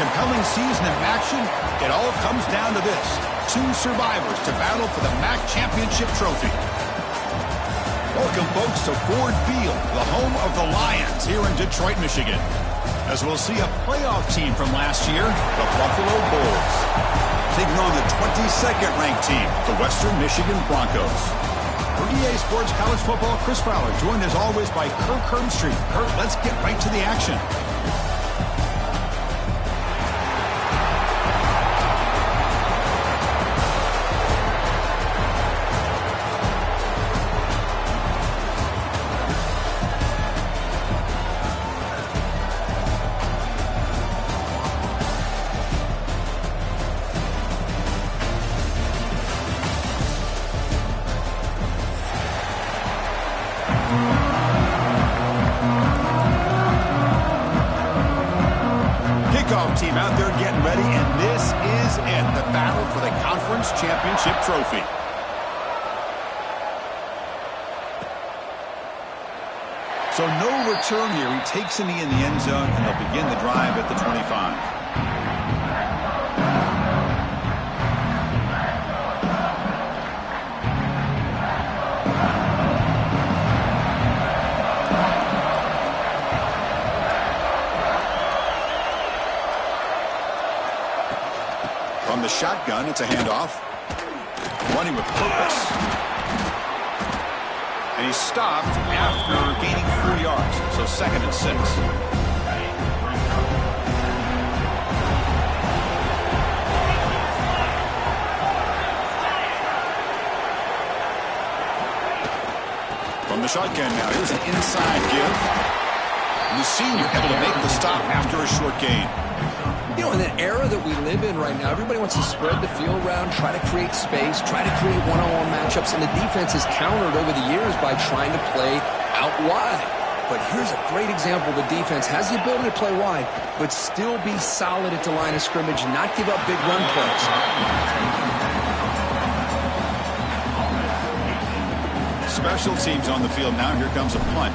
compelling season in action, it all comes down to this. Two survivors to battle for the MAC championship trophy. Welcome, folks, to Ford Field, the home of the Lions here in Detroit, Michigan. As we'll see a playoff team from last year, the Buffalo Bulls, taking on the 22nd ranked team, the Western Michigan Broncos. For EA Sports College Football, Chris Fowler, joined as always by Kirk Herbstreit. Kirk, let's get right to the action. Team out there getting ready, and this is it, the battle for the conference championship trophy. So no return here. He takes a knee in the end zone, and they'll begin the drive at the 25. From the shotgun, it's a handoff. Running with purpose. And he's stopped after gaining 4 yards. So 2nd and 6. From the shotgun now, here's an inside give. And the senior able to make the stop after a short gain. You know, in the era that we live in right now, everybody wants to spread the field around, try to create space, try to create one-on-one matchups, and the defense has countered over the years by trying to play out wide. But here's a great example. The defense has the ability to play wide, but still be solid at the line of scrimmage, not give up big run plays. Special teams on the field now. Here comes a punt.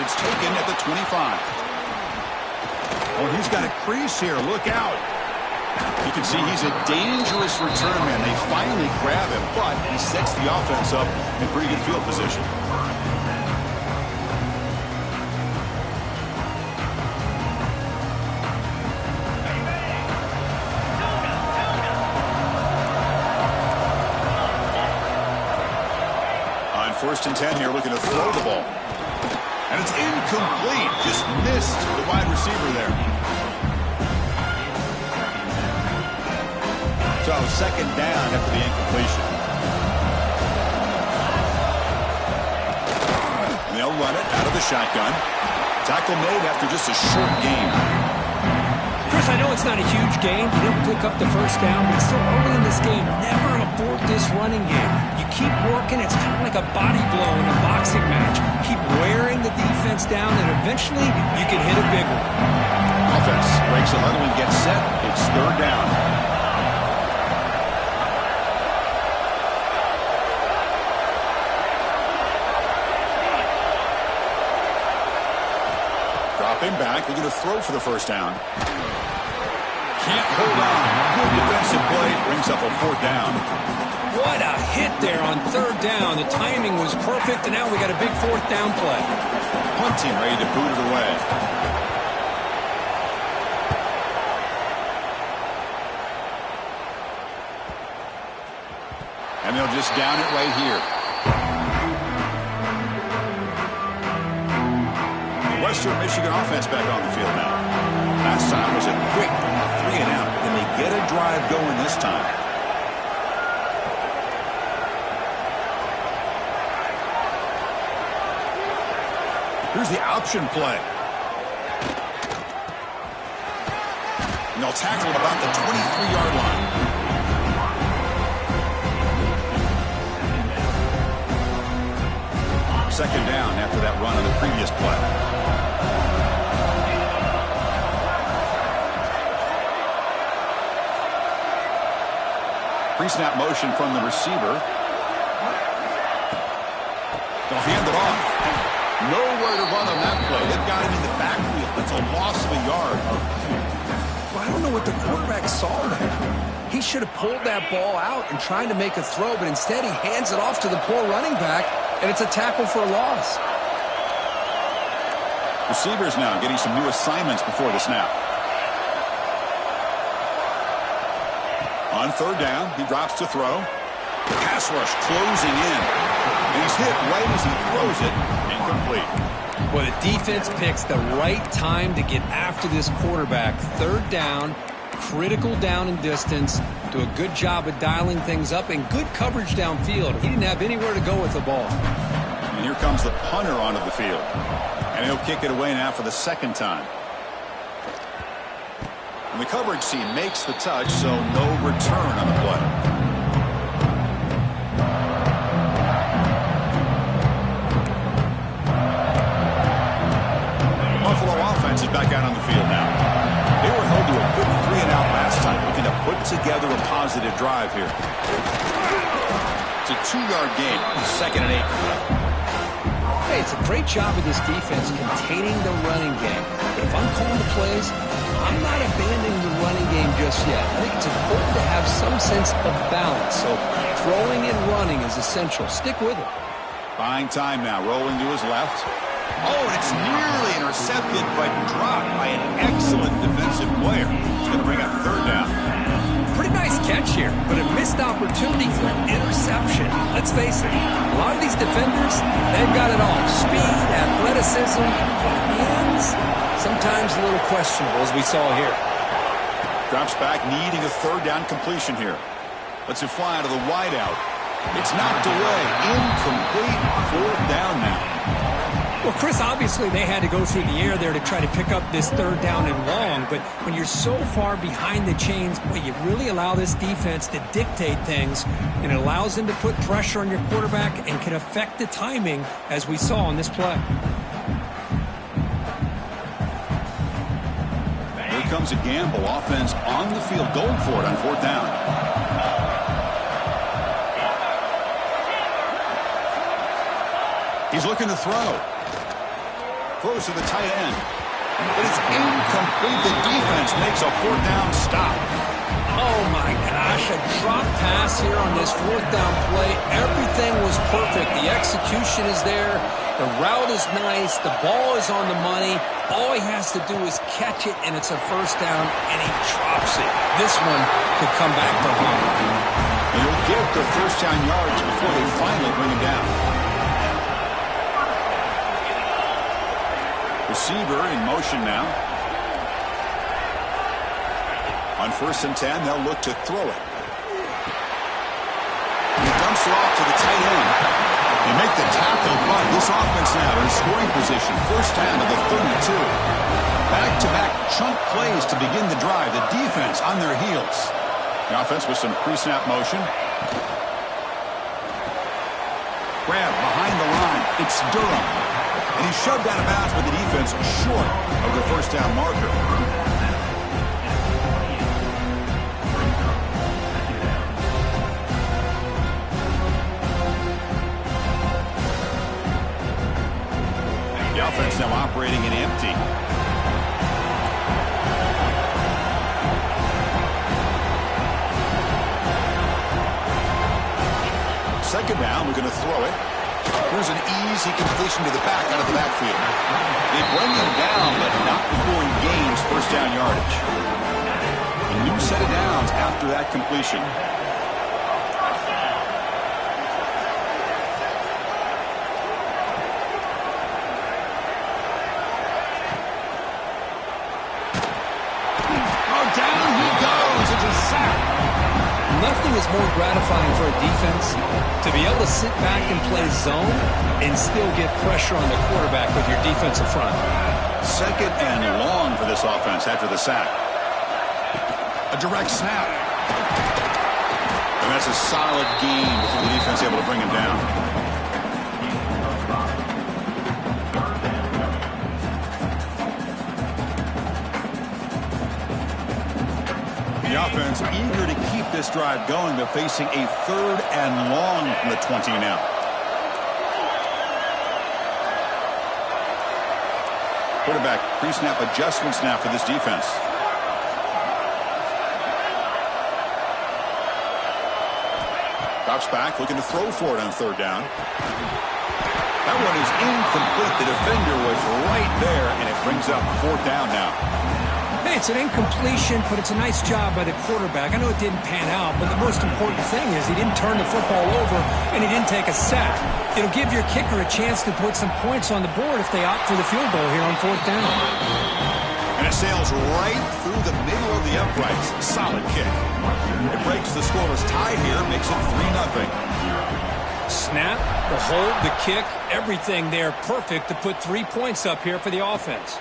It's taken at the 25. Oh, he's got a crease here. Look out. You can see he's a dangerous return man. They finally grab him, but he sets the offense up in pretty good field position. On 1st and 10 here, looking to throw the ball. And it's incomplete. Just missed the wide receiver there. So 2nd down after the incompletion. And they'll run it out of the shotgun. Tackle made after just a short gain. Chris, I know it's not a huge game. You didn't pick up the 1st down, but still early in this game, never abort this running game. You keep working. It's kind of like a body blow in a boxing match. Keep wearing the defense down, and eventually you can hit a big one. Offense breaks another one, gets set. It's 3rd down. Dropping back. They're going to throw for the 1st down. Can't hold on. Good defensive play. Brings up a 4th down. What a hit there on 3rd down. The timing was perfect, and now we got a big 4th down play. Punt team ready to boot it away. And they'll just down it right here. The Western Michigan offense back on the field now. Last time was a quick 3 and out, and they get a drive going this time. Here's the option play. And they'll tackle at about the 23-yard line. Second down after that run on the previous play. Pre-snap motion from the receiver. They'll hand it off. Nowhere to run on that play. They've got him in the backfield. That's a loss of a yard. Well, I don't know what the quarterback saw there. He should have pulled that ball out and tried to make a throw, but instead he hands it off to the poor running back, and it's a tackle for a loss. Receivers now getting some new assignments before the snap. On third down, he drops to throw. Pass rush closing in. And he's hit right as he throws it. Incomplete. Well, the defense picks the right time to get after this quarterback. Third down, critical down and distance. Do a good job of dialing things up and good coverage downfield. He didn't have anywhere to go with the ball. And here comes the punter onto the field. And he'll kick it away now for the second time. And the coverage team makes the touch, so no return on the play. Buffalo offense is back out on the field now. They were held to a quick 3-and-out last time, looking to put together a positive drive here. It's a 2-yard gain, 2nd and 8. Hey, it's a great job of this defense containing the running game. But if I'm calling the plays, I'm not abandoning the running game just yet. I think it's important to have some sense of balance. So throwing and running is essential. Stick with it. Buying time now, rolling to his left. Oh, and it's nearly intercepted, but dropped by an excellent defensive player. It's going to bring up third down. Pretty nice catch here, but a missed opportunity for an interception. Let's face it, a lot of these defenders, they've got it all. Speed, athleticism, hands, sometimes a little questionable, as we saw here. Drops back, needing a third down completion here. Lets it fly out of the wideout. It's knocked away. Incomplete. Fourth down now. Well, Chris, obviously they had to go through the air there to try to pick up this third down and long, but when you're so far behind the chains, boy, you really allow this defense to dictate things, and it allows them to put pressure on your quarterback and can affect the timing, as we saw on this play. Here comes a gamble. Offense on the field, going for it on fourth down. He's looking to throw. Throws to the tight end. But it's incomplete. The defense makes a fourth down stop. Oh, my gosh. A drop pass here on this fourth down play. Everything was perfect. The execution is there. The route is nice. The ball is on the money. All he has to do is catch it, and it's a first down, and he drops it. This one could come back to home. And he'll get the first down yards before they finally bring him down. Receiver in motion now. On 1st and 10, they'll look to throw it. He dumps it off to the tight end. They make the tackle, but this offense now in scoring position. First down to the 32. Back-to-back chunk plays to begin the drive. The defense on their heels. The offense with some pre-snap motion. Grab behind the line. It's Durham. And he's shoved out of bounds with the defense short of the first down marker. The offense now operating in empty. Second down, we're going to throw it. Here's an easy completion to the back out of the backfield. They bring him down, but not before he gains first down yardage. A new set of downs after that completion. Oh, down he goes. It's a sack. Nothing is more gratifying for a defense to be able to sit back and play zone and still get pressure on the quarterback with your defensive front. Second and long for this offense after the sack. A direct snap. And that's a solid gain before the defense able to bring him down. The offense eager to keep this drive going. They're facing a third and long from the 20 now. Quarterback pre-snap adjustments now for this defense. Drops back, looking to throw for it on third down. That one is incomplete. The defender was right there, and it brings up fourth down now. Hey, it's an incompletion, but it's a nice job by the quarterback. I know it didn't pan out, but the most important thing is he didn't turn the football over, and he didn't take a sack. It'll give your kicker a chance to put some points on the board if they opt for the field goal here on fourth down. And it sails right through the middle of the uprights. Solid kick. It breaks the scoreless tie here, makes it 3-0. Snap, the hold, the kick, everything there perfect to put 3 points up here for the offense.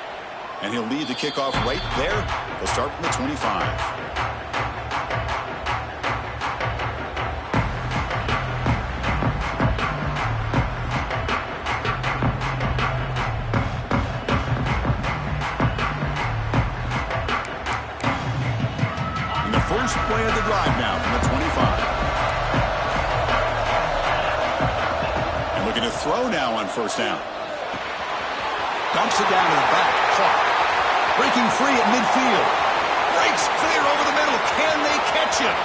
And he'll lead the kickoff right there. They'll start from the 25. And the first play of the drive now from the 25. And looking to throw now on first down. Dumps it down to the back. Caught. Breaking free at midfield. Breaks clear over the middle. Can they catch him?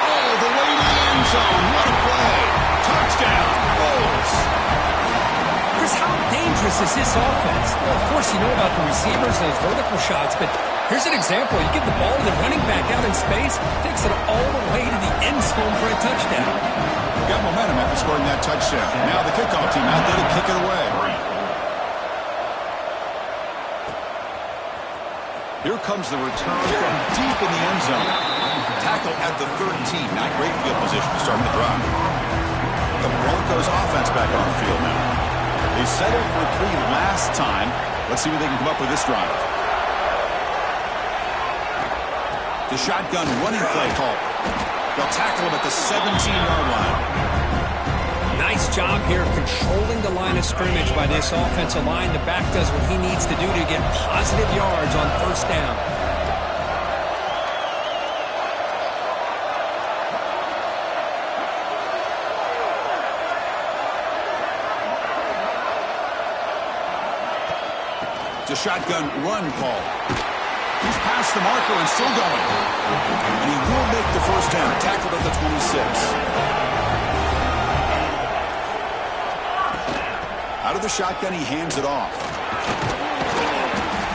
Oh, the way to the end zone. What a play. Touchdown. Bulls. Chris, how dangerous is this offense? Well, of course, you know about the receivers and those vertical shots, but here's an example. You get the ball to the running back out in space, takes it all the way to the end zone for a touchdown. Got momentum after scoring that touchdown. Now the kickoff team out there to kick it away. Here comes the return from deep in the end zone. Tackle at the 13. Not great field position to start the drive. The Broncos offense back on the field now. They settled for 3 last time. Let's see what they can come up with this drive. The shotgun running play call. They'll tackle him at the 17-yard line. Nice job here controlling the line of scrimmage by this offensive line. The back does what he needs to do to get positive yards on first down. It's a shotgun run call. He's past the marker and still going. And he will make the first down. Tackled at the 26. Out of the shotgun, he hands it off.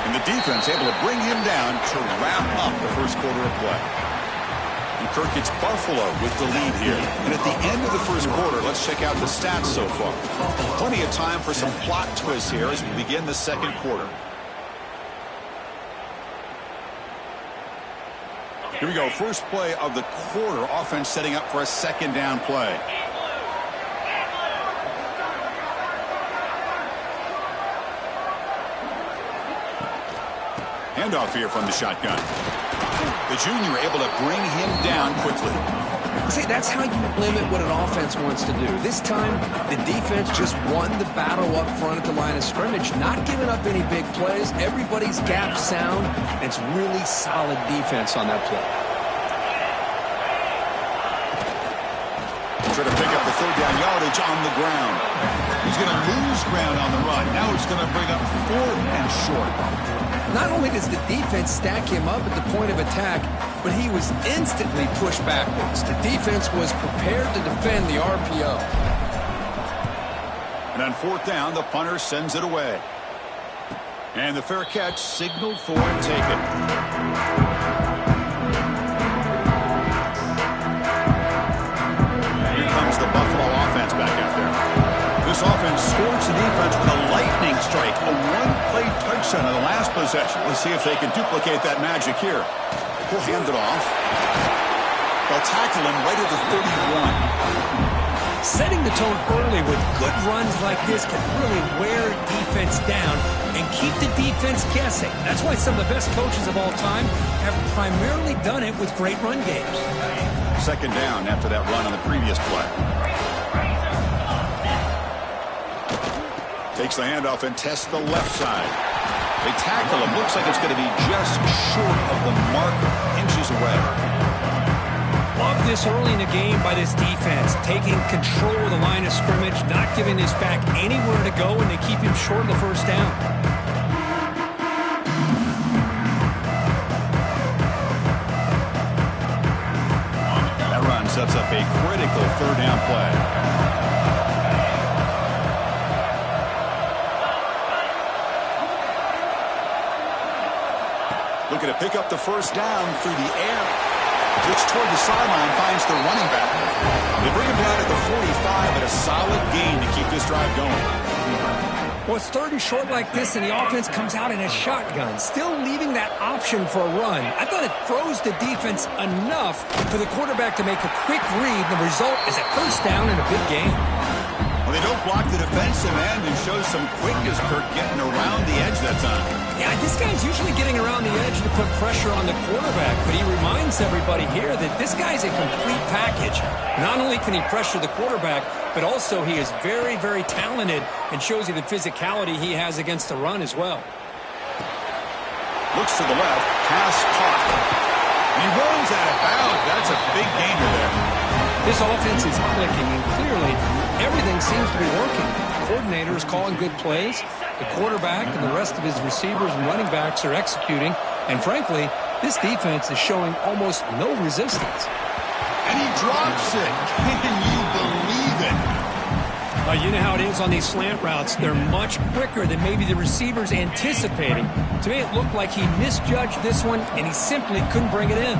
And the defense able to bring him down to wrap up the first quarter of play. And Kirk gets Buffalo with the lead here. And at the end of the first quarter, let's check out the stats so far. Plenty of time for some plot twists here as we begin the second quarter. Here we go. First play of the quarter. Offense setting up for a second down play. Handoff here from the shotgun. The junior able to bring him down quickly. See, that's how you limit what an offense wants to do. This time, the defense just won the battle up front at the line of scrimmage, not giving up any big plays. Everybody's gap sound, and it's really solid defense on that play. Try to pick up the third down yardage on the ground. He's going to lose ground on the run. Now he's going to bring up 4th and short. Not only does the defense stack him up at the point of attack, but he was instantly pushed backwards. The defense was prepared to defend the RPO. And on 4th down, the punter sends it away. And the fair catch signaled for and taken. Here comes the Buffalo offense back out there. This offense scores the defense with a lightning strike, a one-play touchdown on the last possession. Let's see if they can duplicate that magic here. He'll hand it off. They'll tackle him right at the 31. Setting the tone early with good runs like this can really wear defense down and keep the defense guessing. That's why some of the best coaches of all time have primarily done it with great run games. Second down after that run on the previous play. Takes the handoff and tests the left side. They tackle him. Looks like it's going to be just short of the marker, inches away. Love this early in the game by this defense, taking control of the line of scrimmage, not giving this back anywhere to go, and they keep him short of the first down. That run sets up a critical third down play. Looking to pick up the first down through the air. Gets toward the sideline, finds the running back. They bring him down at the 45, but a solid gain to keep this drive going. Well, it's third and short like this, and the offense comes out in a shotgun, still leaving that option for a run. I thought it froze the defense enough for the quarterback to make a quick read. The result is a first down and a big gain. Well, they don't block the defensive end and show some quickness, Kirk, getting around the edge that time. Yeah, this guy's usually getting around the edge to put pressure on the quarterback, but he reminds everybody here that this guy's a complete package. Not only can he pressure the quarterback, but also he is very, very talented and shows you the physicality he has against the run as well. Looks to the left, pass caught. And he runs out of bounds. That's a big gainer there. This offense is clicking, and clearly everything seems to be working. The coordinator is calling good plays. The quarterback and the rest of his receivers and running backs are executing. And frankly, this defense is showing almost no resistance. And he drops it. Can you believe it? You know how it is on these slant routes. They're much quicker than maybe the receivers anticipating. To me, it looked like he misjudged this one, and he simply couldn't bring it in.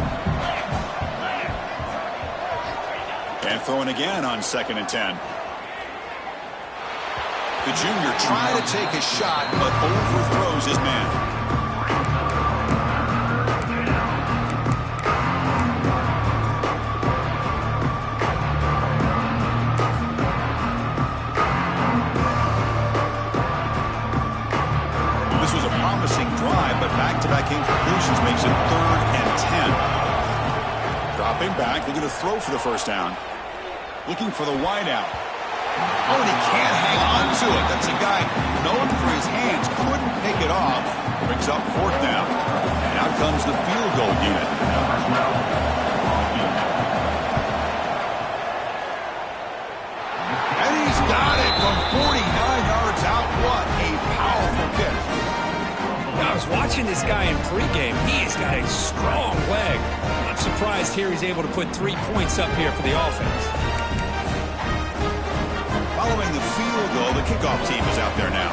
And throwing again on 2nd and 10. The junior trying to take a shot, but overthrows his man. This was a promising drive, but back-to-back incompletions makes it 3rd and 10. Dropping back, looking to throw for the first down. Looking for the wideout. Oh, and he can't hang on to it. That's a guy known for his hands. Couldn't pick it off. Brings up 4th down. And out comes the field goal unit. And he's got it from 49 yards out. What a powerful kick. Now, I was watching this guy in pregame. He's got a strong leg. I'm surprised here he's able to put 3 points up here for the offense. Following the field goal, the kickoff team is out there now.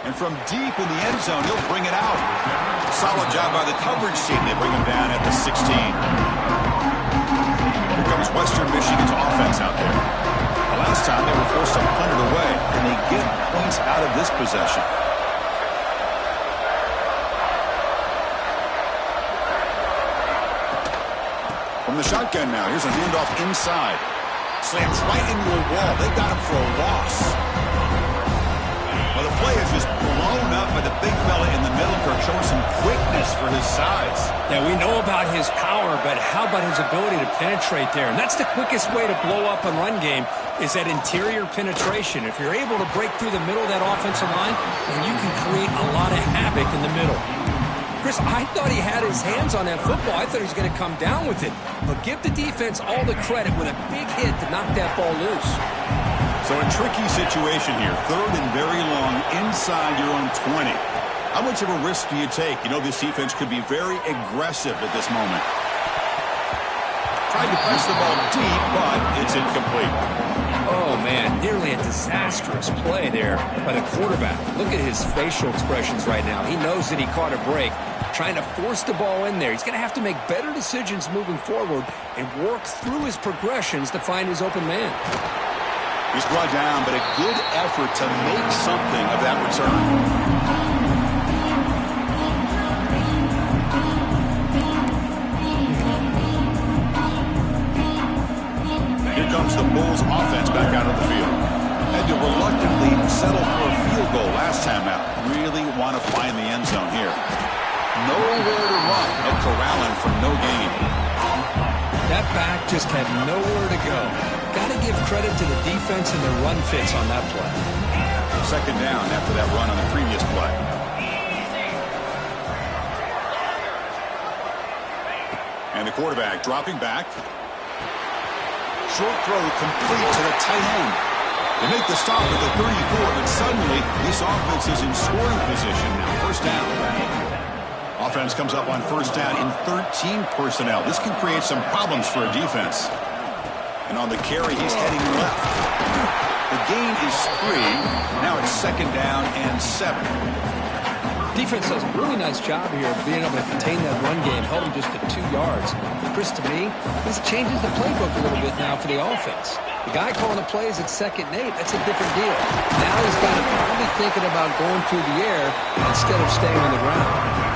And from deep in the end zone, he'll bring it out. Solid job by the coverage team. They bring him down at the 16. Here comes Western Michigan's offense out there. The last time they were forced to punt it away, and they get points out of this possession. From the shotgun now, here's a handoff inside. Slams right into a wall. They got him for a loss. Well, the play is just blown up by the big fella in the middle. Kirk showing some quickness for his size. Yeah, we know about his power, but how about his ability to penetrate there? And that's the quickest way to blow up a run game is that interior penetration. If you're able to break through the middle of that offensive line, then you can create a lot of havoc in the middle. Chris, I thought he had his hands on that football. I thought he was going to come down with it. But give the defense all the credit with a big hit to knock that ball loose. So a tricky situation here. 3rd and very long inside your own 20. How much of a risk do you take? You know, this defense could be very aggressive at this moment. Tried to press the ball deep, but it's incomplete. Oh, man, nearly a disastrous play there by the quarterback. Look at his facial expressions right now. He knows that he caught a break, trying to force the ball in there. He's going to have to make better decisions moving forward and work through his progressions to find his open man. He's brought down, but a good effort to make something of that return. Comes the Bulls offense back out of the field. Had to reluctantly settle for a field goal last time out. Really want to find the end zone here. Nowhere to run. No corralling for no gain. That back just had nowhere to go. Got to give credit to the defense and the run fits on that play. 2nd down after that run on the previous play. And the quarterback dropping back. Short throw complete to the tight end. They make the stop at the 34, but suddenly this offense is in scoring position now. First down. Offense comes up on first down in 13 personnel. This can create some problems for a defense. And on the carry, he's heading left. The gain is 3. Now it's second down and 7. Defense does a really nice job here of being able to contain that run game, held him just at 2 yards. Chris, to me, this changes the playbook a little bit now for the offense. The guy calling the plays at 2nd and 8, that's a different deal. Now he's got to probably thinking about going through the air instead of staying on the ground.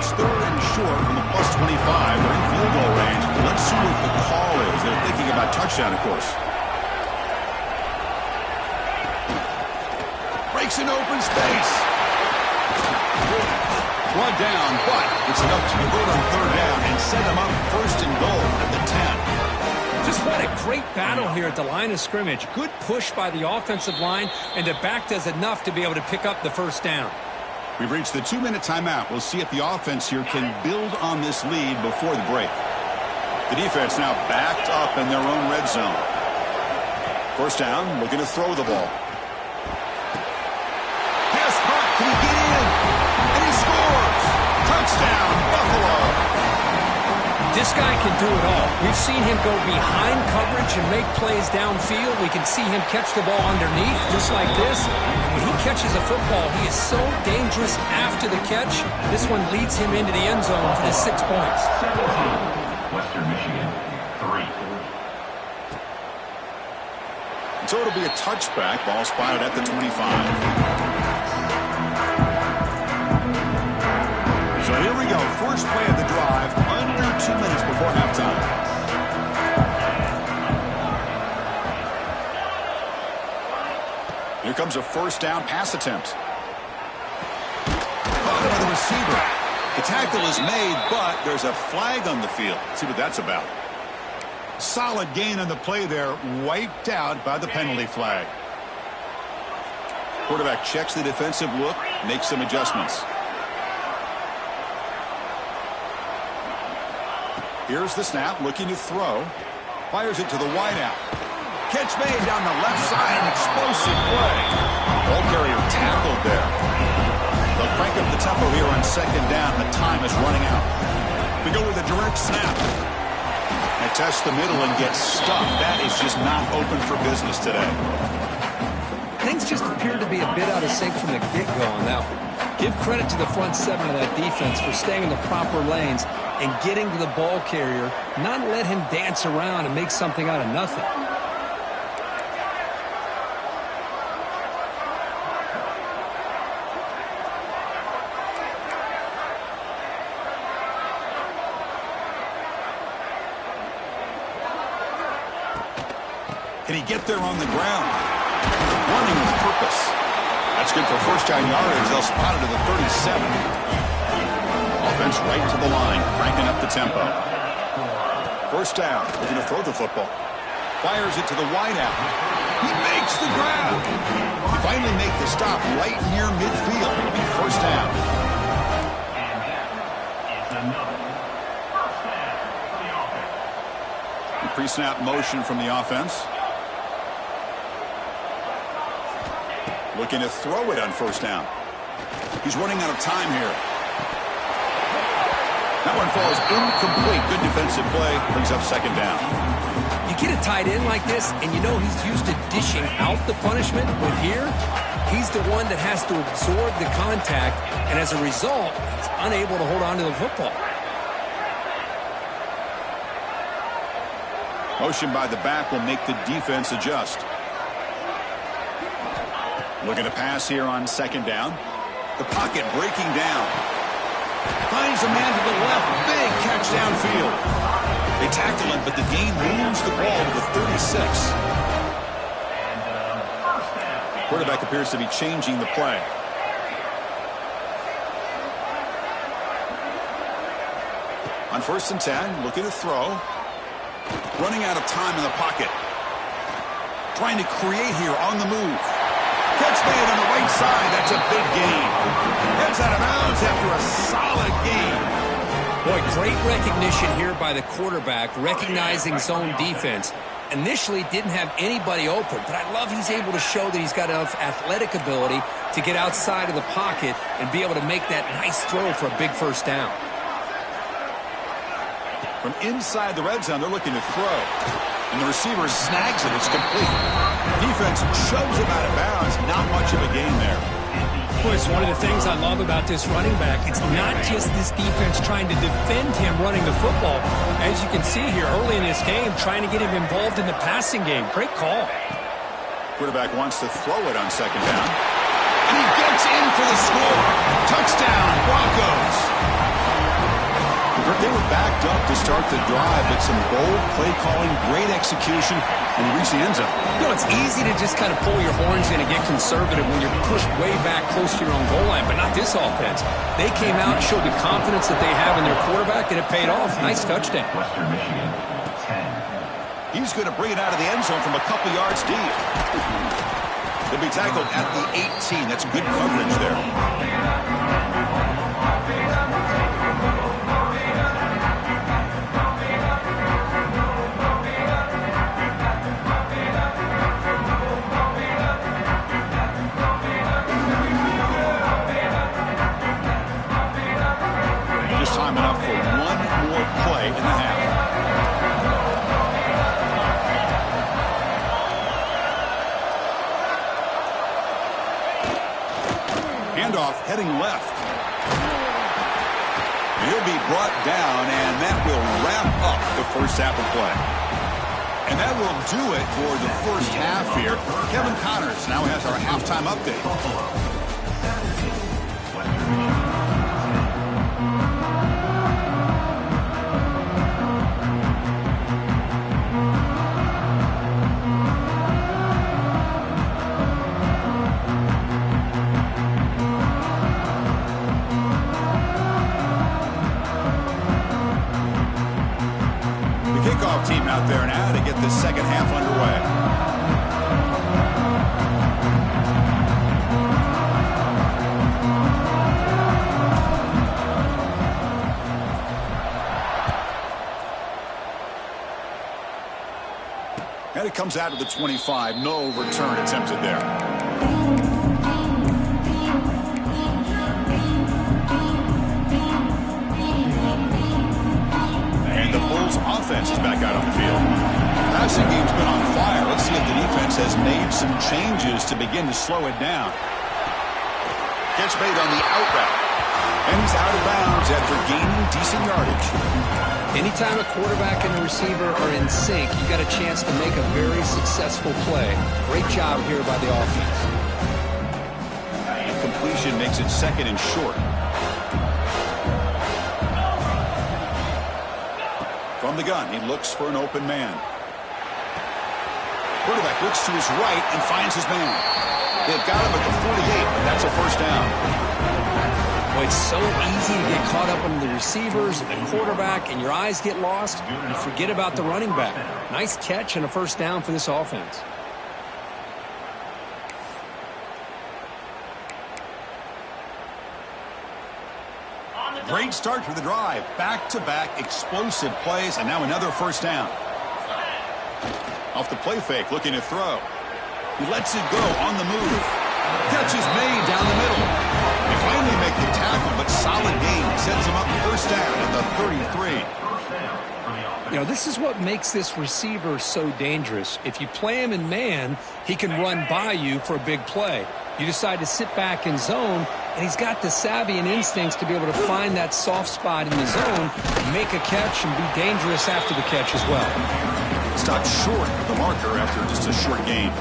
Third and short from the +25. They're in field goal range. Let's see what the call is. They're thinking about touchdown, of course. Breaks an open space. One down, but it's enough to convert on third down and set them up first and goal at the 10. Just what a great battle here at the line of scrimmage. Good push by the offensive line, and the back does enough to be able to pick up the first down. We've reached the 2-minute timeout. We'll see if the offense here can build on this lead before the break. The defense now backed up in their own red zone. First down, looking to throw the ball. Pass caught. Can he get in? And he scores! Touchdown, Buffalo! This guy can do it all. We've seen him go behind coverage and make plays downfield. We can see him catch the ball underneath, just like this. And when he catches a football, he is so dangerous after the catch. This one leads him into the end zone for the 6 points. 17, Western Michigan, 3. So it'll be a touchback. Ball spotted at the 25. So here we go. First play of the drive, under 2 minutes before halftime. Here comes a first down pass attempt. Caught by the receiver. The tackle is made, but there's a flag on the field. Let's see what that's about. Solid gain on the play there, wiped out by the penalty flag. Quarterback checks the defensive look, makes some adjustments. Here's the snap, looking to throw. Fires it to the wideout. Catch made down the left side, an explosive play. Ball carrier tackled there. They'll crank up the tempo here on second down. The time is running out. We go with a direct snap. They test the middle and get stuffed. That is just not open for business today. Things just appear to be a bit out of sync from the get-go on that one. Give credit to the front 7 of that defense for staying in the proper lanes and getting to the ball carrier, not let him dance around and make something out of nothing. Can he get there on the ground? Running with purpose. That's good for first down yardage. They'll spot it at the 37. Offense right to the line, cranking up the tempo. First down, looking to throw the football. Fires it to the wideout. He makes the grab. He finally make the stop right near midfield. It'll be first down. And that is another first down for the offense. Pre-snap motion from the offense. Looking to throw it on first down. He's running out of time here. That one falls incomplete. Good defensive play. Brings up second down. You get a tight end like this, and you know he's used to dishing out the punishment, but here, he's the one that has to absorb the contact, and as a result, he's unable to hold on to the football. Motion by the back will make the defense adjust. Looking to pass here on second down. The pocket breaking down. Finds a man to the left. Big catch downfield. They tackle him, but the gain moves the ball to the 36. Quarterback appears to be changing the play. On 1st and 10, looking to throw. Running out of time in the pocket. Trying to create here on the move. Catch made on the right side. That's a big gain. Heads out of bounds after a solid gain. Boy, great recognition here by the quarterback, recognizing zone defense. Initially didn't have anybody open, but I love he's able to show that he's got enough athletic ability to get outside of the pocket and be able to make that nice throw for a big first down. From inside the red zone, they're looking to throw. And the receiver snags it. It's complete. Defense shoves him out of bounds. Not much of a gain there. Well, it's one of the things I love about this running back. It's not just this defense trying to defend him running the football. As you can see here early in this game, trying to get him involved in the passing game. Great call. Quarterback wants to throw it on second down. And he gets in for the score. Touchdown, Broncos. They were backed up to start the drive, but some bold play calling, great execution, and reach the end zone. You know, it's easy to just kind of pull your horns in and get conservative when you're pushed way back close to your own goal line, but not this offense. They came out and showed the confidence that they have in their quarterback, and it paid off. Nice touchdown. Western Michigan, 10. He's going to bring it out of the end zone from a couple yards deep. They'll be tackled at the 18. That's good coverage there. Time enough for one more play in the half. Handoff heading left. He'll be brought down, and that will wrap up the first half of play. And that will do it for the first half here. Kevin Connors now has our halftime update. Team out there now to get the second half underway. And it comes out to the 25. No return attempted there. Offense is back out on the field. Passing game's been on fire. Let's see if the defense has made some changes to begin to slow it down. Catch made on the out route. And he's out of bounds after gaining decent yardage. Anytime a quarterback and a receiver are in sync, you got a chance to make a very successful play. Great job here by the offense. Completion makes it second and short. From the gun, he looks for an open man. Quarterback looks to his right and finds his man. They've got him at the 48, but that's a first down. Well, it's so easy to get caught up on the receivers and the quarterback, and your eyes get lost. You forget about the running back. Nice catch and a first down for this offense. Great start for the drive. Back-to-back explosive plays, and now another first down. Off the play fake, looking to throw. He lets it go on the move. Catch is made down the middle. They finally make the tackle, but solid gain sends him up first down at the 33. You know, this is what makes this receiver so dangerous. If you play him in man, he can run by you for a big play. You decide to sit back in zone, and he's got the savvy and instincts to be able to find that soft spot in the zone, make a catch, and be dangerous after the catch as well. Stopped short of the marker after just a short gain.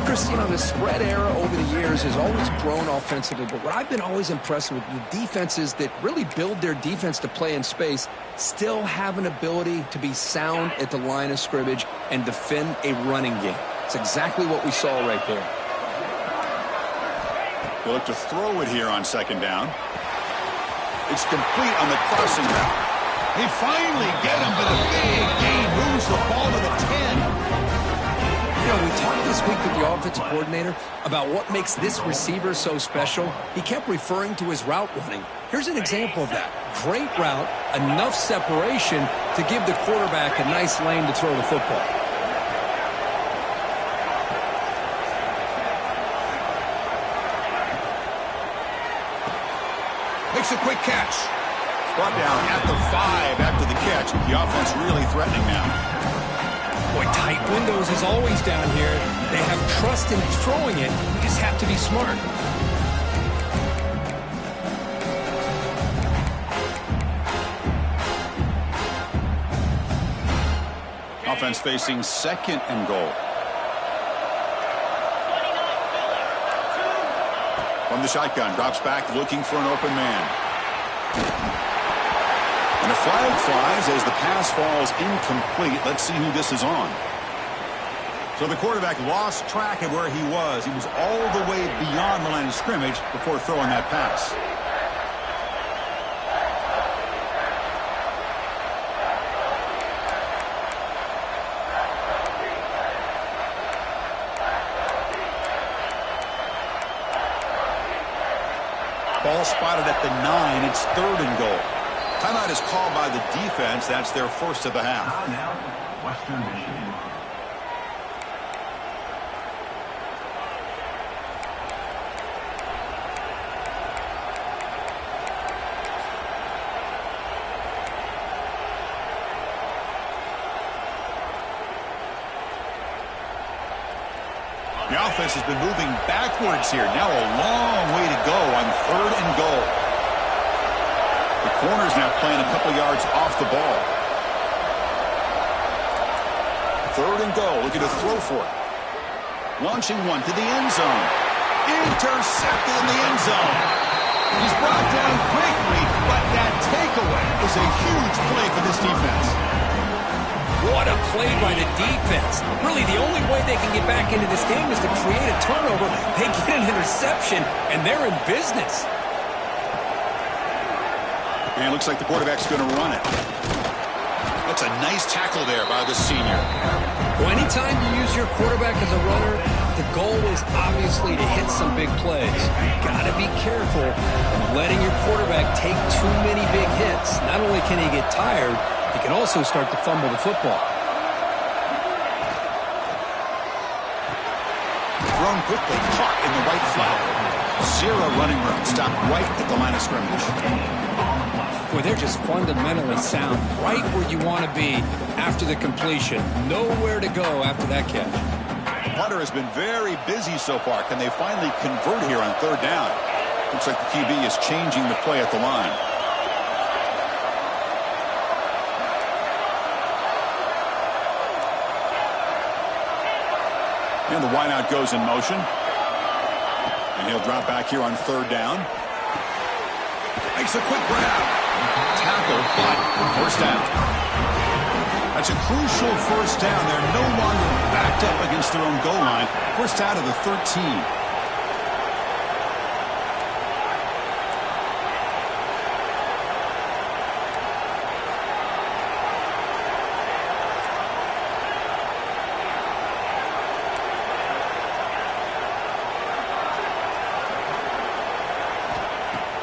Chris, you know, the spread era over the years has always grown offensively, but what I've been always impressed with, the defenses that really build their defense to play in space still have an ability to be sound at the line of scrimmage and defend a running game. It's exactly what we saw right there. They look to throw it here on second down. It's complete on the crossing route. They finally get him, but a big gain moves the ball to the 10. You know, we talked this week with the offensive coordinator about what makes this receiver so special. He kept referring to his route running. Here's an example of that. Great route, enough separation to give the quarterback a nice lane to throw the football. Makes a quick catch. Brought down at the 5 after the catch. The offense really threatening now. Boy, tight windows is always down here. They have trust in throwing it. You just have to be smart. Offense facing 2nd and goal. From the shotgun, drops back looking for an open man. And a flag flies as the pass falls incomplete. Let's see who this is on. So the quarterback lost track of where he was. He was all the way beyond the line of scrimmage before throwing that pass. Ball spotted at the 9. It's 3rd and goal. Timeout is called by the defense. That's their first of the half. Now, Western Michigan. The offense has been moving backwards here. Now a long way to go on 3rd and goal. The corner's now playing a couple yards off the ball. 3rd and goal. Looking to throw for it. Launching one to the end zone. Intercepted in the end zone. He's brought down quickly, but that takeaway is a huge play for this defense. What a play by the defense. Really, the only way they can get back into this game is to create a turnover. They get an interception, and they're in business. And it looks like the quarterback's going to run it. That's a nice tackle there by the senior. Well, anytime you use your quarterback as a runner, the goal is obviously to hit some big plays. You've got to be careful of letting your quarterback take too many big hits. Not only can he get tired, he can also start to fumble the football. Thrown quickly, caught in the right flat. 0 running room, stopped right at the line of scrimmage. Boy, they're just fundamentally sound, right where you want to be after the completion. Nowhere to go after that catch. The punter has been very busy so far. Can they finally convert here on 3rd down? Looks like the QB is changing the play at the line. And the wideout goes in motion. And he'll drop back here on 3rd down. Makes a quick grab. Tackle, but first down. That's a crucial first down. They're no longer backed up against their own goal line. First out of the 13.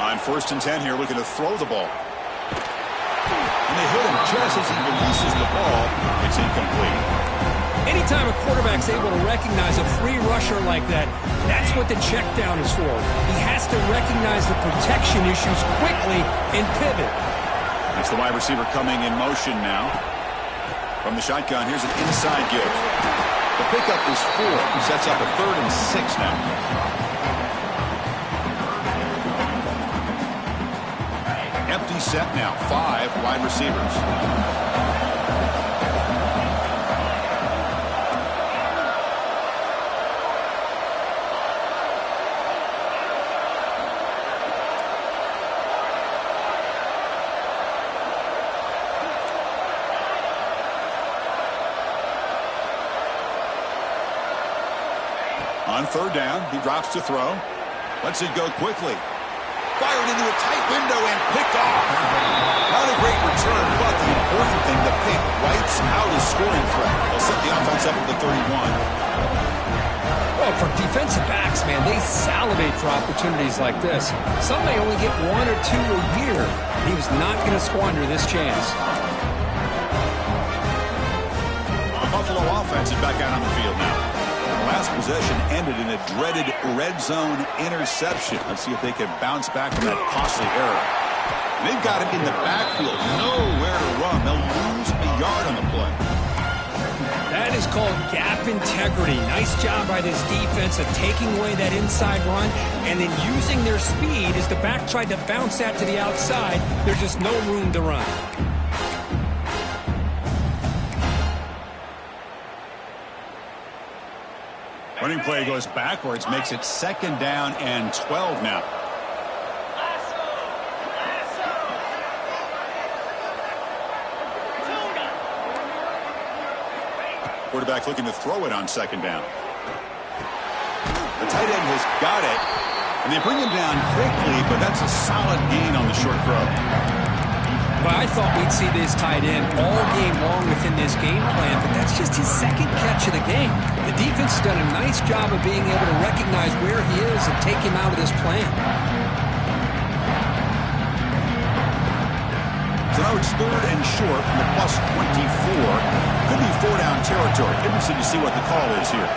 On 1st and 10 here, looking to throw the ball. And they hit him just as he releases the ball. It's incomplete. Anytime a quarterback's able to recognize a free rusher like that, that's what the check down is for. He has to recognize the protection issues quickly and pivot. That's the wide receiver coming in motion now. From the shotgun, here's an inside give. The pickup is 4. He sets up a 3rd and 6 now. Empty set now. 5 wide receivers. On 3rd down, he drops to throw. Lets it go quickly. Fired into a tight window and picked off. Not a great return, but the important thing, the pick wipes out his scoring threat. They'll set the offense up at the 31. Well, for defensive backs, man, they salivate for opportunities like this. Some may only get 1 or 2 a year. He was not going to squander this chance. The Buffalo offense is back out on the field now. The last possession ended in a dreaded red zone interception. Let's see if they can bounce back from that costly error. They've got him in the backfield, nowhere to run. They'll lose a yard on the play. That is called gap integrity. Nice job by this defense of taking away that inside run and then using their speed as the back tried to bounce that to the outside. There's just no room to run. Running play goes backwards, makes it 2nd down and 12 now. Quarterback looking to throw it on 2nd down. The tight end has got it, and they bring him down quickly, but that's a solid gain on the short throw. Well, I thought we'd see this tight end all game long within this game plan, but that's just his 2nd catch of the game. The defense has done a nice job of being able to recognize where he is and take him out of this plan. So now it's 3rd and short from the plus 24. Could be 4-down territory. Interested to see what the call is here.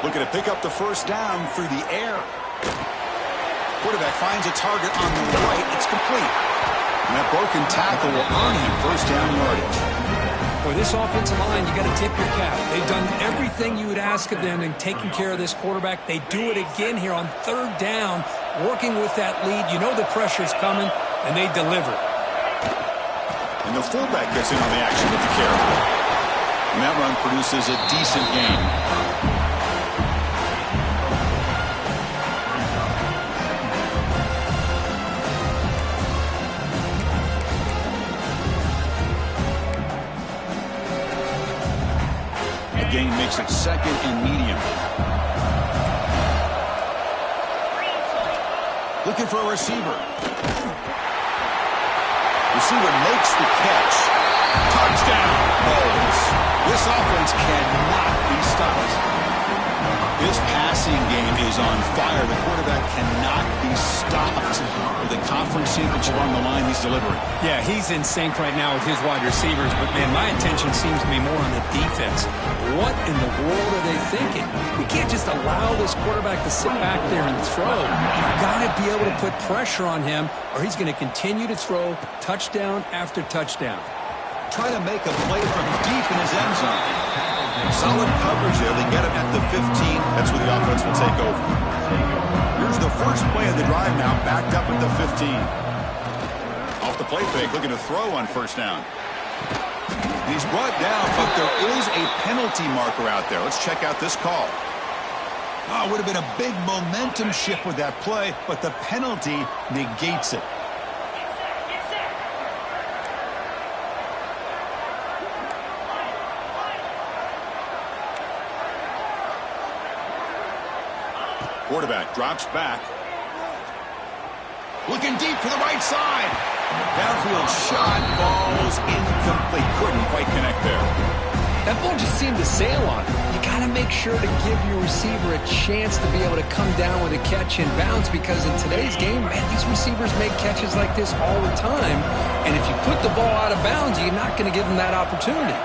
Looking to pick up the 1st down through the air. Quarterback finds a target on the right. It's complete. And that broken tackle will earn him 1st down yardage. For this offensive line, you got to tip your cap. They've done everything you would ask of them in taking care of this quarterback. They do it again here on 3rd down, working with that lead. You know the pressure's coming, and they deliver. And the fullback gets in on the action with the carry. And that run produces a decent gain. The gain makes it 2nd and medium. Looking for a receiver. Receiver makes the catch. Touchdown, Bulls. This offense cannot be stopped. His passing game is on fire. The quarterback cannot be stopped. With the conference championship on the line, he's delivering. Yeah, he's in sync right now with his wide receivers, but, man, my attention seems to be more on the defense. What in the world are they thinking? We can't just allow this quarterback to sit back there and throw. You've got to be able to put pressure on him, or he's going to continue to throw touchdown after touchdown. Trying to make a play from deep in his end zone. Solid coverage there. They get him at the 15. That's where the offense will take over. Here's the first play of the drive now, backed up at the 15. Off the play fake, looking to throw on 1st down. He's brought down, but there is a penalty marker out there. Let's check out this call. Oh, it would have been a big momentum shift with that play, but the penalty negates it. Quarterback drops back. Looking deep to the right side. Downfield shot falls incomplete. Couldn't quite connect there. That ball just seemed to sail on him. You got to make sure to give your receiver a chance to be able to come down with a catch and bounce, because in today's game, man, these receivers make catches like this all the time. And if you put the ball out of bounds, you're not going to give them that opportunity.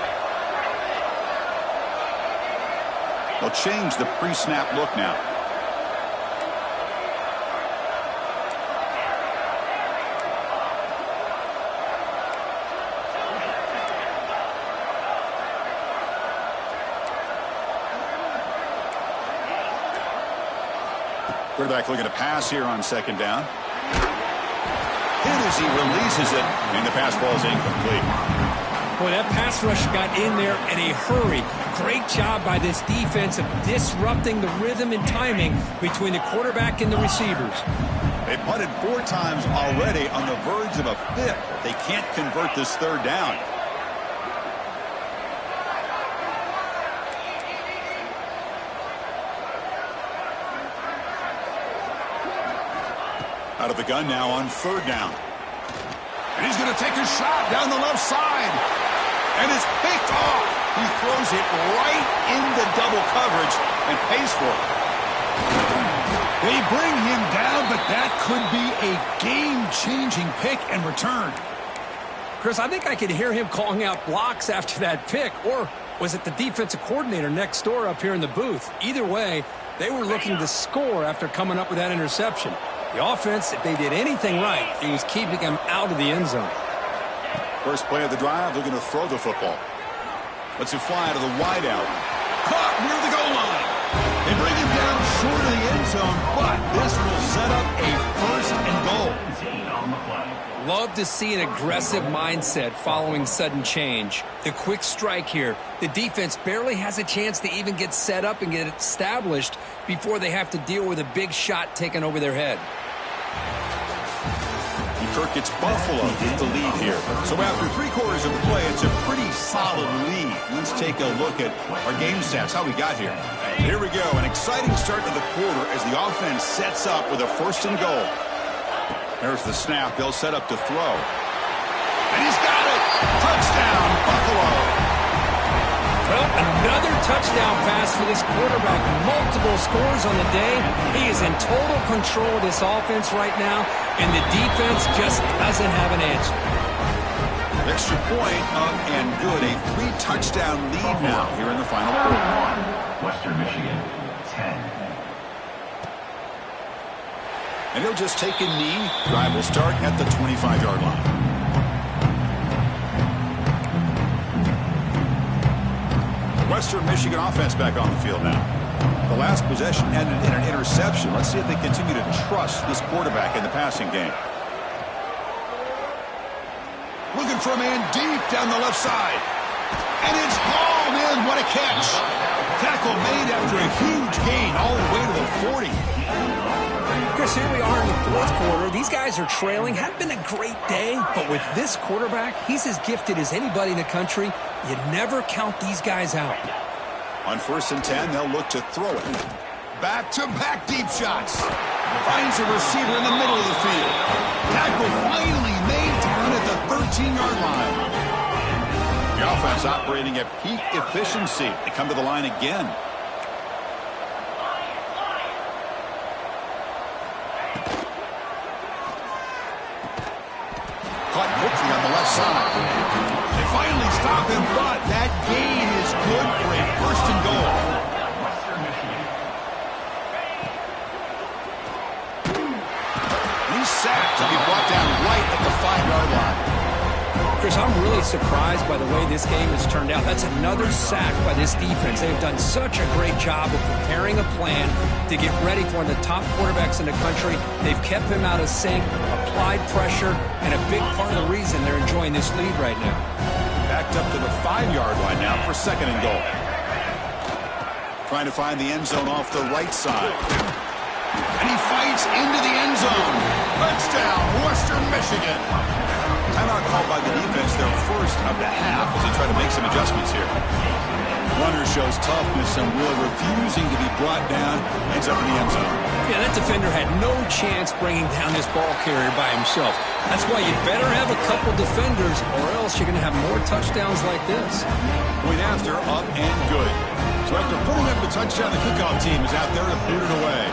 They'll change the pre-snap look now. Quarterback looking to pass here on 2nd down. Hit as he releases it, and the pass ball is incomplete. Boy, that pass rush got in there in a hurry. Great job by this defense of disrupting the rhythm and timing between the quarterback and the receivers. They punted 4 times already, on the verge of a 5th. They can't convert this 3rd down. Out of the gun now on 3rd down. And he's going to take a shot down the left side. And it's picked off. He throws it right into double coverage and pays for it. They bring him down, but that could be a game-changing pick and return. Chris, I think I could hear him calling out blocks after that pick, or was it the defensive coordinator next door up here in the booth? Either way, they were looking to score after coming up with that interception. The offense, if they did anything right, it was keeping him out of the end zone. First play of the drive, they're going to throw the football. Lets it fly to the wideout. Caught near the goal line. They bring him down short of the end zone, but this will set up a first and goal. Love to see an aggressive mindset following sudden change. The quick strike here. The defense barely has a chance to even get set up and get established before they have to deal with a big shot taken over their head. Kirk gets Buffalo with the lead here. So after 3/4 of play, it's a pretty solid lead. Let's take a look at our game stats, how we got here. Here we go, an exciting start to the quarter as the offense sets up with a first and goal. There's the snap. They'll set up to throw. And he's got it! Touchdown, Buffalo! Well, another touchdown pass for this quarterback. Multiple scores on the day. He is in total control of this offense right now, and the defense just doesn't have an answer. Extra point up and good. A 3-touchdown lead now here in the final quarter. Western Michigan, 10. And he'll just take a knee. Drive will start at the 25-yard line. Western Michigan offense back on the field now. The last possession ended in an interception. Let's see if they continue to trust this quarterback in the passing game. Looking for a man deep down the left side. And it's hauled in. What a catch. Tackle made after a huge gain all the way to the 40. Chris, here we are in the fourth quarter. These guys are trailing. Hadn't been a great day, but with this quarterback, he's as gifted as anybody in the country. You never count these guys out. On 1st and 10, they'll look to throw it. Back-to-back deep shots. Finds a receiver in the middle of the field. Tackle finally made down at the 13-yard line. The offense operating at peak efficiency. They come to the line again. Caught quickly on the left side. They finally stop him, but that gain is good for a first and goal. He's sacked to be brought down right at the 5-yard line. Chris, I'm really surprised by the way this game has turned out. That's another sack by this defense. They've done such a great job of preparing a plan to get ready for one of the top quarterbacks in the country. They've kept him out of sync, applied pressure, and a big part of the reason they're enjoying this lead right now. Backed up to the 5-yard line now for 2nd and goal. Trying to find the end zone off the right side. And he fights into the end zone. Touchdown, Western Michigan. Timeout called by the defense, their first of the half, as they try to make some adjustments here. Runner shows toughness and will, refusing to be brought down. Ends up in the end zone. Yeah, that defender had no chance bringing down this ball carrier by himself. That's why you better have a couple defenders, or else you're going to have more touchdowns like this. Point after, up and good. So after putting up the touchdown, the kickoff team is out there to boot it away.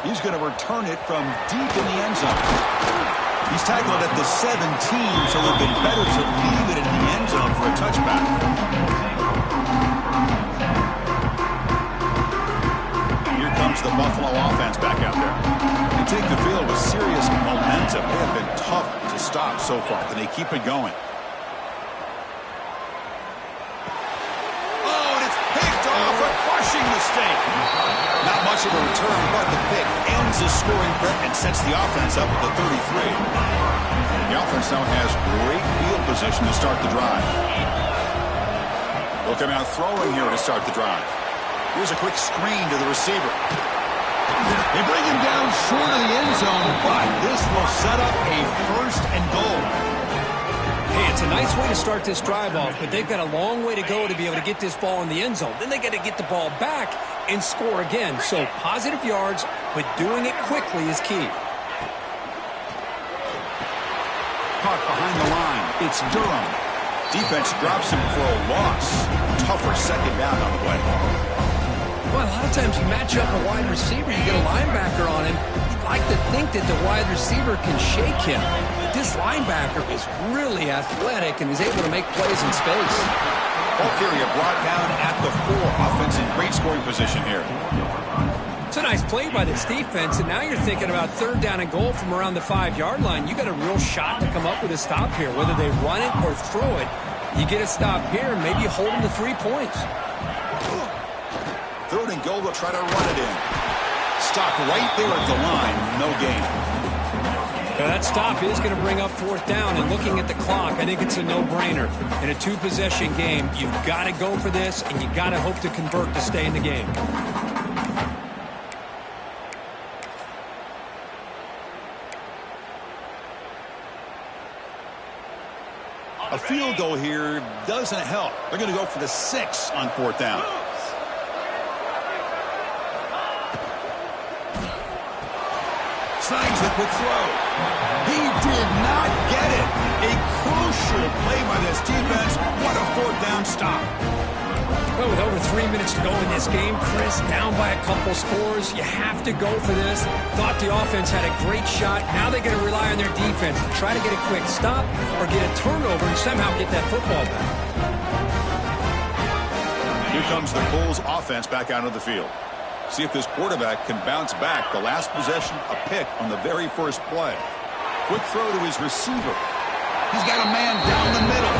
He's going to return it from deep in the end zone. He's tackled at the 17, so it would have been better to leave it in the end zone for a touchback. Here comes the Buffalo offense back out there. They take the field with serious momentum. They have been tough to stop so far. Can they keep it going? Oh, and it's picked off. A crushing mistake. Not much of a return, but the pick ends the scoring threat and sets the offense up at the 33. The offense now has great field position to start the drive. They'll come out throwing here to start the drive. Here's a quick screen to the receiver. They bring him down short of the end zone, but this will set up a first and goal. Hey, it's a nice way to start this drive off, but they've got a long way to go to be able to get this ball in the end zone. Then they got to get the ball back and score again. So positive yards, but doing it quickly is key. block behind the line. It's Durham. Defense drops him for a loss. Tougher second down on the way. Well, a lot of times you match up a wide receiver, you get a linebacker on him. You'd like to think that the wide receiver can shake him. But this linebacker is really athletic and is able to make plays in space. Ball carrier brought down at the 4. Offense in great scoring position here. It's a nice play by this defense, and now you're thinking about 3rd down and goal from around the 5-yard line. You got a real shot to come up with a stop here. Whether they run it or throw it, you get a stop here, and maybe you hold them to 3 points. 3rd and goal, they'll try to run it in. Stop right there at the line. No gain. Now that stop is going to bring up 4th down, and looking at the clock, I think it's a no-brainer. In a 2-possession game, you've got to go for this, and you got to hope to convert to stay in the game. A field goal here doesn't help. They're going to go for the 6 on 4th down. Snags the quick throw. He did not get it. A crucial play by this defense. What a 4th down stop. Well, with over 3 minutes to go in this game, Chris, down by a couple scores, you have to go for this. Thought the offense had a great shot. Now they're going to rely on their defense to try to get a quick stop or get a turnover and somehow get that football back. Here comes the Bulls offense back out of the field. See if this quarterback can bounce back. The last possession, a pick on the very first play. Quick throw to his receiver. He's got a man down the middle.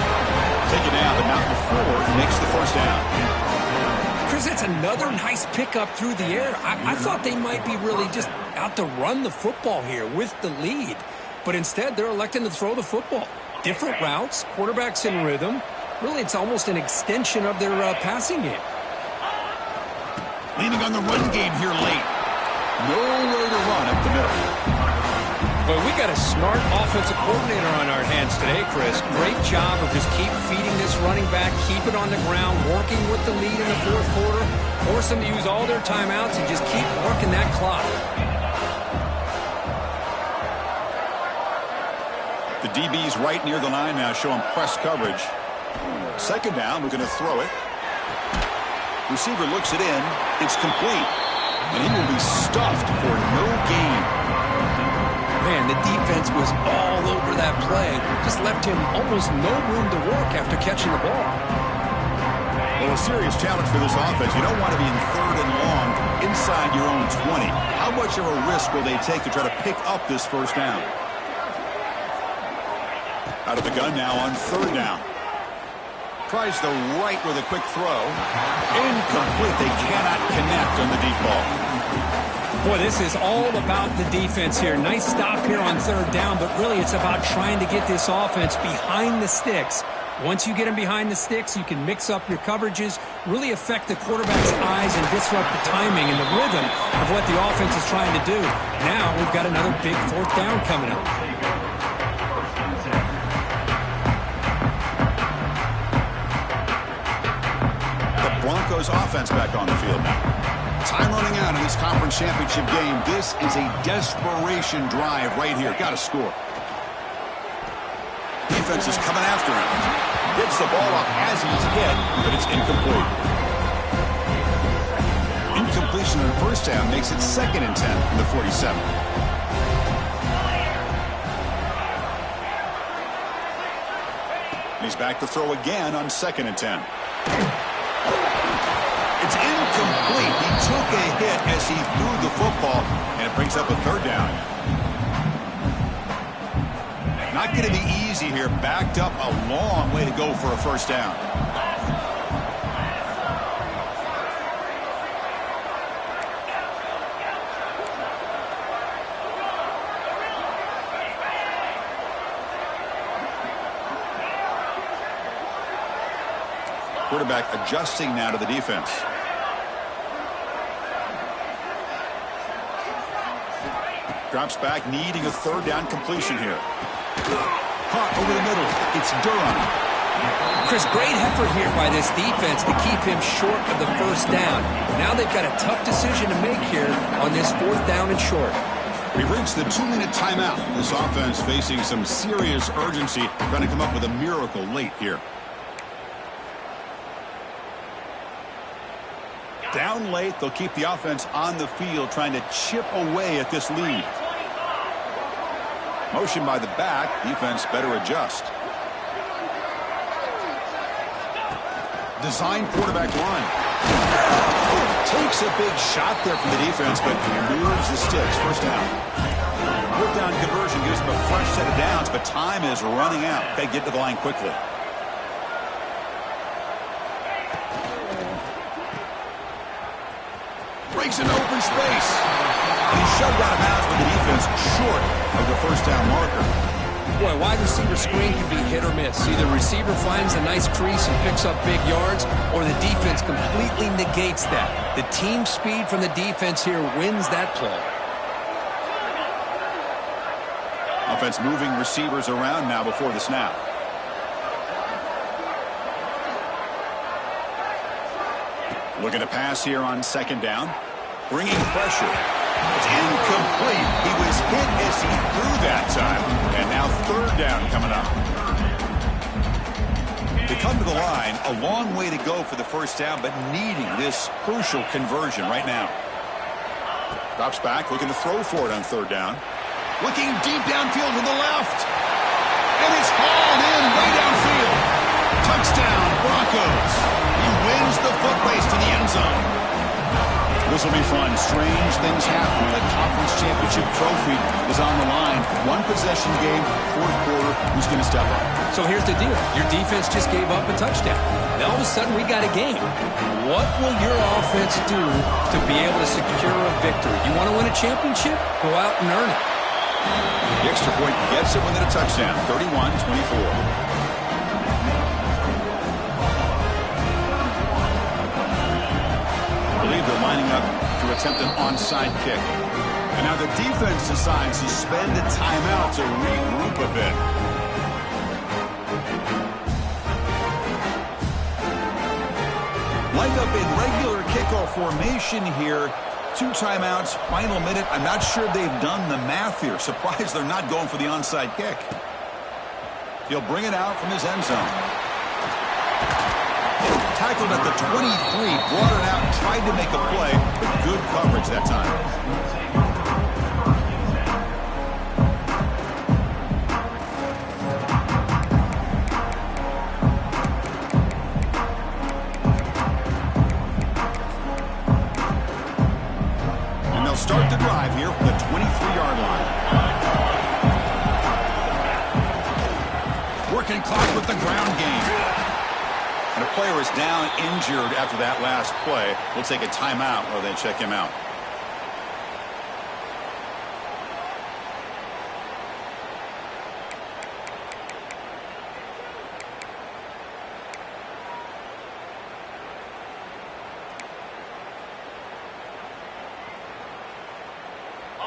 Take it down, but not before he makes the first down. Chris, that's another nice pickup through the air. I thought they might be really just out to run the football here with the lead. But instead, they're electing to throw the football. Different routes, quarterbacks in rhythm. Really, it's almost an extension of their passing game. Leaning on the run game here late. Nowhere to run up the middle. Well, we got a smart offensive coordinator on our hands today, Chris. Great job of just keep feeding this running back, keep it on the ground, working with the lead in the 4th quarter, force them to use all their timeouts and just keep working that clock. The DB's right near the line now, showing press coverage. 2nd down, we're going to throw it. Receiver looks it in. It's complete. And he will be stuffed for no gain. Man, the defense was all over that play. Just left him almost no room to work after catching the ball. Well, a serious challenge for this offense. You don't want to be in 3rd and long inside your own 20. How much of a risk will they take to try to pick up this first down? Out of the gun now on 3rd down. Tries the right with a quick throw. Incomplete. They cannot connect on the deep ball. Boy, this is all about the defense here. Nice stop here on 3rd down, but really it's about trying to get this offense behind the sticks. Once you get them behind the sticks, you can mix up your coverages, really affect the quarterback's eyes and disrupt the timing and the rhythm of what the offense is trying to do. Now we've got another big 4th down coming up. Broncos offense back on the field now. Time running out in this conference championship game. This is a desperation drive right here. Got to score. Defense is coming after him. Gets the ball off as he's hit, but it's incomplete. Incompletion on the 1st down makes it 2nd and 10 from the 47. He's back to throw again on 2nd and 10. It's incomplete. He took a hit as he threw the football, and it brings up a 3rd down. Not going to be easy here. Backed up a long way to go for a first down. Quarterback adjusting now to the defense. Drops back, needing a 3rd down completion here. Caught over the middle. It's Durham. Chris, great effort here by this defense to keep him short of the 1st down. Now they've got a tough decision to make here on this 4th down and short. We've reached the 2-minute timeout. This offense facing some serious urgency, trying to come up with a miracle late here. Down late, they'll keep the offense on the field, trying to chip away at this lead. Motion by the back. Defense better adjust. Design quarterback run. Takes a big shot there from the defense, but moves the sticks. First down. Fourth down conversion gives them a fresh set of downs, but time is running out. They get to the line quickly. Breaks into open space. And he's shoved out of bounds with the defense short of the first down marker. Boy, wide receiver screen can be hit or miss. Either receiver finds a nice crease and picks up big yards, or the defense completely negates that. The team speed from the defense here wins that play. Offense moving receivers around now before the snap. Looking to pass here on second down. Bringing pressure. It's incomplete. He was hit as he threw that time. And now third down coming up. They come to the line, a long way to go for the first down, but needing this crucial conversion right now. Drops back, looking to throw for it on third down. Looking deep downfield to the left. And it's hauled in way downfield. Touchdown, Broncos. He wins the foot race to the end zone. This will be fun. Strange things happen. The conference championship trophy is on the line. One possession game, fourth quarter. Who's going to step up? So here's the deal. Your defense just gave up a touchdown. Now all of a sudden we got a game. What will your offense do to be able to secure a victory? You want to win a championship? Go out and earn it. The extra point gets it within a touchdown. 31-24. I believe they're lining up to attempt an onside kick. And now the defense decides to spend a timeout to regroup a bit. Lined up in regular kickoff formation here. 2 timeouts, final minute. I'm not sure they've done the math here. Surprised they're not going for the onside kick. He'll bring it out from his end zone. Tackled at the 23, brought it out, tried to make a play, but good coverage that time. Start the drive here from the 23-yard line. Working clock with the ground game. And a player is down injured after that last play. We'll take a timeout while they check him out.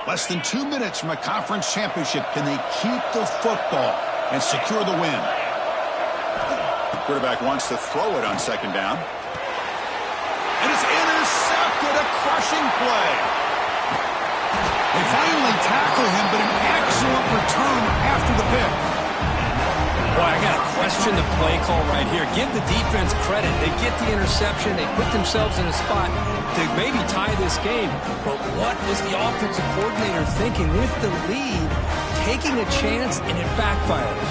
Less than 2 minutes from a conference championship. Can they keep the football and secure the win? Quarterback wants to throw it on second down. And it's intercepted. A crushing play. They finally tackle him, but an excellent return after the pick. Boy, I got to question the play call right here. Give the defense credit. They get the interception. They put themselves in a spot to maybe tie this game. But what was the offensive coordinator thinking with the lead, taking a chance, and it backfires?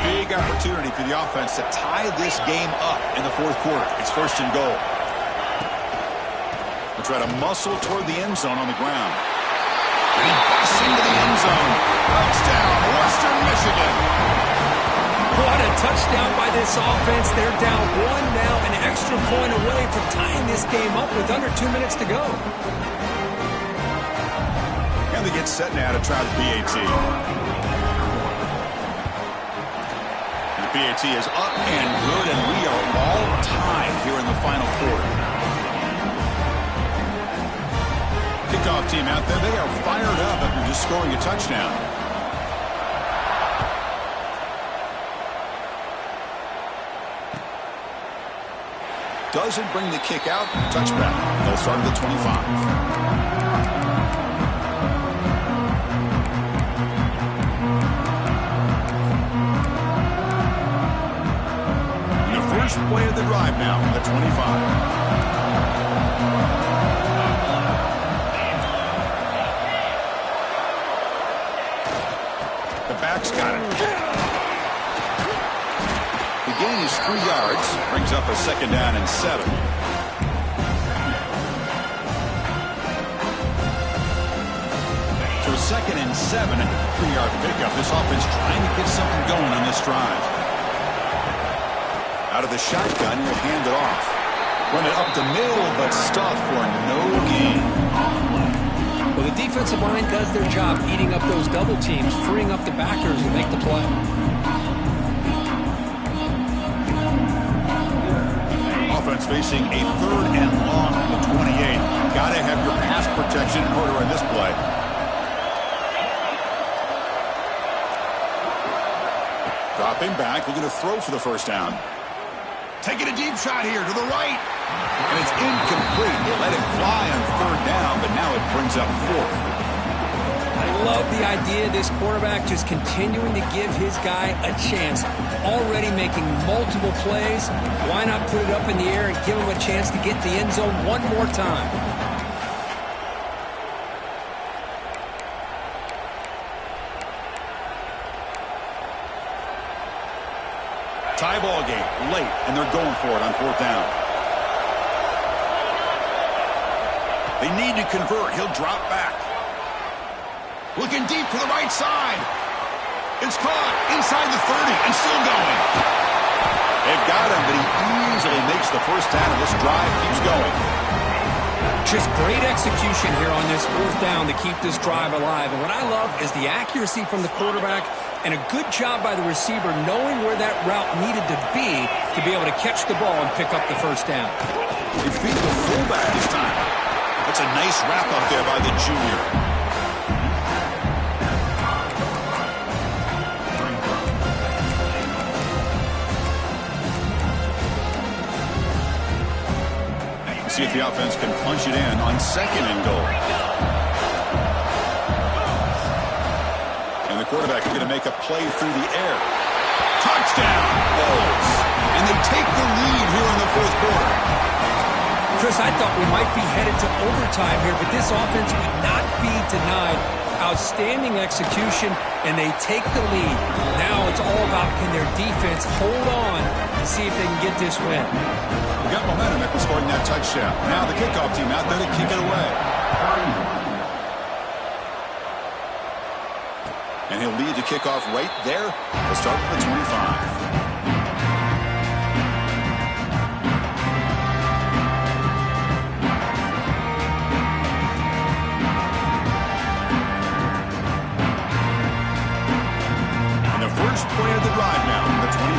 Big opportunity for the offense to tie this game up in the fourth quarter. It's first and goal. They'll try to muscle toward the end zone on the ground. And he busts into the end zone. Touchdown, Western Michigan. What a touchdown by this offense. They're down 1 now, an extra point away from tying this game up with under 2 minutes to go. And they get set now to try the PAT. And the PAT is up and good, and we are all tied here in the final quarter. Kickoff team out there, they are fired up after just scoring a touchdown. doesn't bring the kick out. Touchback. They'll start at the 25. First play of the drive now, the 25. The back's got it. The gain is 3 yards, brings up a 2nd down and 7. So a 2nd and 7 and a 3-yard pickup. This offense trying to get something going on this drive. Out of the shotgun, he'll hand it off. Run it up the middle, but stuffed for no gain. Well, the defensive line does their job eating up those double teams, freeing up the backers to make the play. Offense facing a 3rd and long from the 28. Got to have your pass protection in order on this play. Dropping back, looking to throw for the 1st down. Taking a deep shot here to the right. And it's incomplete. They let it fly on 3rd down, but now it brings up 4th. I love the idea of this quarterback just continuing to give his guy a chance. Already making multiple plays. Why not put it up in the air and give him a chance to get the end zone one more time? Tie ball game late, and they're going for it on 4th down. They need to convert. He'll drop back. Looking deep to the right side. It's caught inside the 30 and still going. They've got him, but he easily makes the 1st down, and this drive keeps going. Just great execution here on this 4th down to keep this drive alive. And what I love is the accuracy from the quarterback and a good job by the receiver knowing where that route needed to be able to catch the ball and pick up the 1st down. They feed the fullback this time. That's a nice wrap up there by the junior. See if the offense can punch it in on 2nd and goal. And the quarterback is going to make a play through the air. Touchdown, Bulls. And they take the lead here in the 4th quarter. Chris, I thought we might be headed to overtime here, but this offense would not be denied. Outstanding execution, and they take the lead. Now it's all about can their defense hold on and see if they can get this win. We got momentum after scoring that touchdown. Now the kickoff team out there to kick it away. And he'll lead the kickoff right there. We'll start with the 25. First play of the drive now, the 25.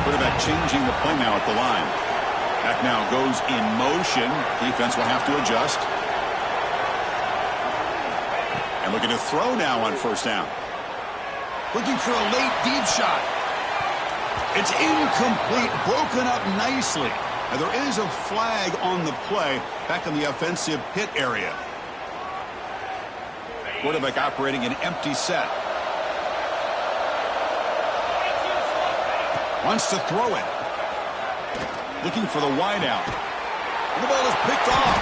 Quarterback changing the play now at the line. Back now goes in motion. Defense will have to adjust. And looking to throw now on 1st down. Looking for a late deep shot. It's incomplete, broken up nicely. Now there is a flag on the play back in the offensive pit area. Quarterback operating an empty set. Wants to throw it. Looking for the wide out. And the ball is picked off.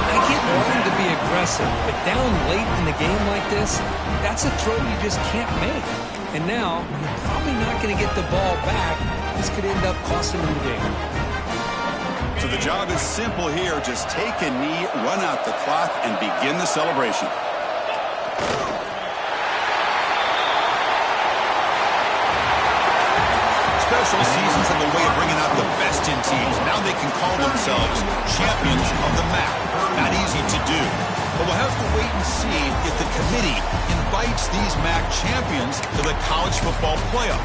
I get wanting to be aggressive, but down late in the game like this, that's a throw you just can't make. And now, you're probably not going to get the ball back. This could end up costing them the game. So the job is simple here. Just take a knee, run out the clock, and begin the celebration. Special seasons are the way of bringing out the best in teams. Now they can call themselves champions of the MAC. Not easy to do. But we'll have to wait and see if the committee invites these MAC champions to the college football playoff.